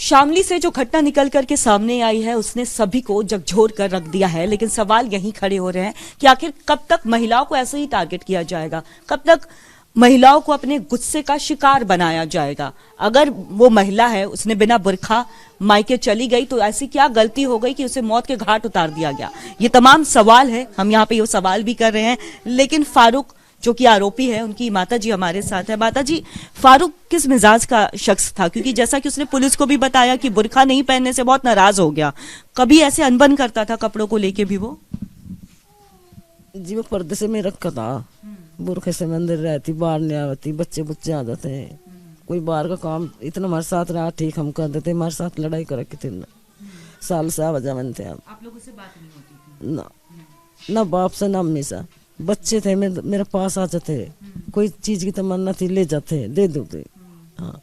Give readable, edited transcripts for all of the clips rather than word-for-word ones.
शामली से जो घटना निकल कर के सामने आई है उसने सभी को झकझोर कर रख दिया है, लेकिन सवाल यही खड़े हो रहे हैं कि आखिर कब तक महिलाओं को ऐसे ही टारगेट किया जाएगा, कब तक महिलाओं को अपने गुस्से का शिकार बनाया जाएगा। अगर वो महिला है, उसने बिना बुरखा मायके चली गई तो ऐसी क्या गलती हो गई कि उसे मौत के घाट उतार दिया गया। ये तमाम सवाल है, हम यहाँ पे ये सवाल भी कर रहे हैं। लेकिन फारूक जो कि आरोपी है, उनकी माता जी हमारे साथ है। माता जी, फारूक किस मिजाज का शख्स था? क्योंकि जैसा कि उसने पुलिस को भी बताया कि बुरखा नहीं पहनने से बहुत नाराज हो गया, कभी ऐसे अनबन करता था कपड़ों को लेके भी वो? जी वो पर्दे से में रखा था, बुरखे से में अंदर रहती, बाहर नहीं आती, बच्चे बुच्चे आ जाते हैं। कोई बाहर का काम इतना हमारे साथ रहा, ठीक हम कर देते, हमारे साथ लड़ाई कर रखी थी। साल से आवाजा बनते हैं। आप लोगों से बात नहीं होती थी? ना बाप से ना अम्मी से। बच्चे थे मेरे पास आ जाते, कोई चीज की तमन्ना थी ले जाते, दे देते। हाँ।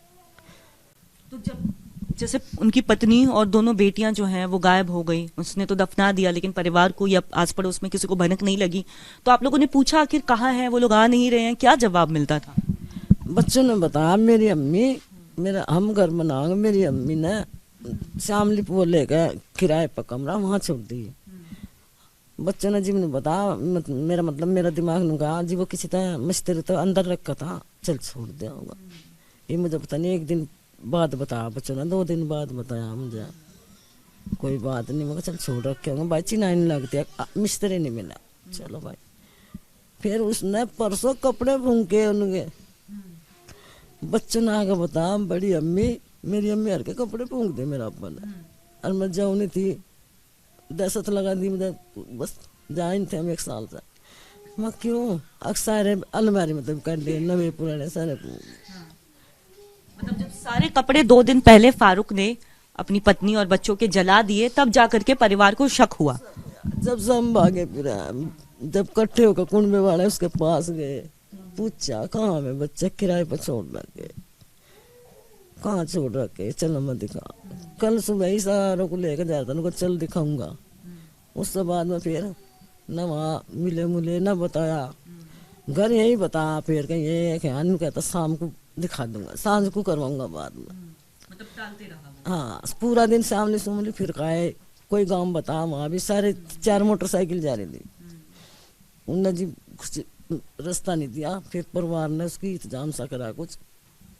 तो जब जैसे उनकी पत्नी और दोनों बेटियां जो हैं वो गायब हो गई, उसने तो दफना दिया, लेकिन परिवार को या आस पड़ोस में किसी को भनक नहीं लगी, तो आप लोगों ने पूछा आखिर कहाँ है वो लोग, आ नहीं रहे हैं, क्या जवाब मिलता था? बच्चों ने बताया मेरी अम्मी, मेरा हम घर बनाओगे, मेरी अम्मी ने शामली वो लेकर किराए पर कमरा वहाँ छोड़ दी। बच्चों ने जी मैंने बताया, मेरा मतलब मेरा दिमाग ने कहा जी वो किसी तरह मस्ती तो अंदर रखा था, चल छोड़ दिया होगा। ये मुझे पता नहीं, एक दिन बाद बताया बच्चों ने, 2 दिन बाद बताया मुझे। कोई बात नहीं, मगर चल छोड़ रखे होंगे भाई, चिनाई नहीं लगती, मिस्त्री नहीं मिला, चलो भाई। फिर उसने परसों कपड़े फूंके उनके, बच्चों ने आगे बताया बड़ी अम्मी, मेरी अम्मी हर के कपड़े फूंक दे मेरा अब्बा ने। और मैं जाऊँ नहीं थी, दहशत लगा दी मुझे, बस जा नहीं थे हम 1 साल से। मैं क्यों अक्सर अलमारी में तो कर लिए नवे पुराने सारे। मतलब जब सारे कपड़े 2 दिन पहले फारूक ने अपनी पत्नी और बच्चों के जला दिए, तब जाकर के परिवार को शक हुआ। जब सब भागे फिर, जब इकट्ठे होकर कुंडे वाले उसके पास गए, पूछा कहाँ में बच्चे, किराए पर छोड़ रखे, कहाँ छोड़ रखे, चलो मैं दिखा। कल सुबह ही सारों को लेकर जाता उनको, चल दिखाऊंगा। उसके बाद में फिर न वहाँ मिले मुले न बताया, घर यही बताया, फिर कहीं ये कहता शाम को दिखा दूंगा, सांझ को करवाऊंगा बाद में। मतलब टालते रहा। हाँ, पूरा दिन सामने सुमली फिर खाए, कोई गांव बता, वहाँ भी सारे 4 मोटरसाइकिल जा रही थी, उनने जी कुछ रास्ता नहीं दिया। फिर परिवार ने उसकी इंतजाम सा करा कुछ,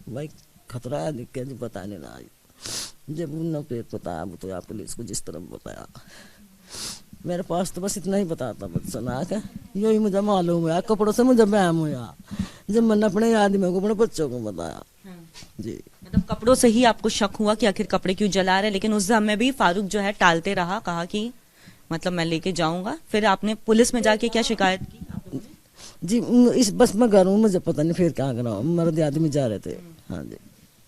भाई खतरा है दिख के जी बताने ना आई। जब उन्होंने फिर बताया वो तो आप पुलिस को जिस तरह बताया, मेरे पास तो बस इतना ही बताता बच्चा ना क्या, यो ही मुझे मालूम हुआ, कपड़ों से मुझे बहम हुआ जब मैंने अपने आदमी को, अपने बच्चों को बताया। जी मतलब कपड़ों से ही आपको शक हुआ कि आखिर कपड़े क्यों जला रहे, लेकिन उस समय भी फारूक जो है टालते रहा, कहा कि मतलब मैं लेके जाऊंगा। फिर आपने पुलिस में जाके क्या शिकायत की? जी इस बस में घर हूँ, मुझे पता नहीं फिर क्या करा, मर्द आदमी जा रहे थे। हाँ जी।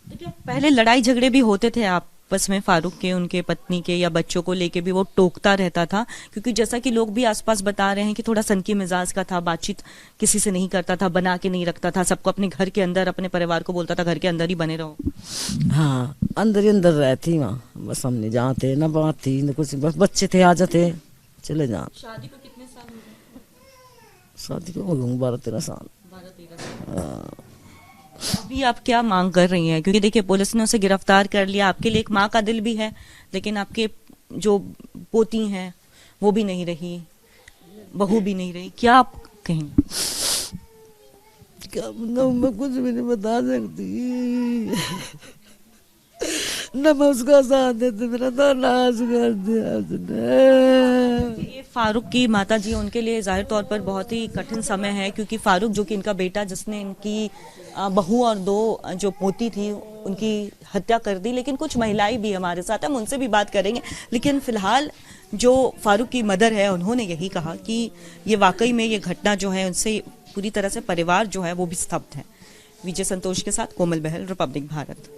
तो क्या पहले लड़ाई झगड़े भी होते थे आपस में फारूक के, उनके पत्नी के या बच्चों को लेके भी वो टोकता रहता था? क्योंकि जैसा कि लोग भी आसपास बता रहे हैं कि थोड़ा सनकी मिजाज का था, बातचीत किसी से नहीं करता था, बना के नहीं रखता था, सबको अपने घर के अंदर, अपने परिवार को बोलता था घर के अंदर ही बने रहो। हाँ, अंदर ही अंदर रहती वहाँ, बस हम नहीं जाते, न बात थी न कुछ, बस बच्चे थे आ जाते चले जा। शादी को कितने साल हो गए? शादी को हो गए 12-13 साल। 12-13 साल। अभी आप क्या मांग कर रही हैं? क्योंकि देखिए पुलिस ने उसे गिरफ्तार कर लिया, आपके लिए एक माँ का दिल भी है, लेकिन आपके जो पोती हैं वो भी नहीं रही, बहू भी नहीं रही, क्या आप कहेंगे? क्या मैं कुछ भी नहीं बता सकती, न मैं उसका साथ देती, मेरा तो नाश कर दिया उसने। ये फारूक की माता जी, उनके लिए जाहिर तौर पर बहुत ही कठिन समय है, क्योंकि फारूक जो कि इनका बेटा, जिसने इनकी बहू और 2 जो पोती थी उनकी हत्या कर दी। लेकिन कुछ महिलाएं भी हमारे साथ हैं, हम उनसे भी बात करेंगे। लेकिन फिलहाल जो फारूक की मदर है, उन्होंने यही कहा कि ये वाकई में ये घटना जो है उनसे पूरी तरह से परिवार जो है वो भी स्तब्ध है। विजय संतोष के साथ कोमल बहल, रिपब्लिक भारत।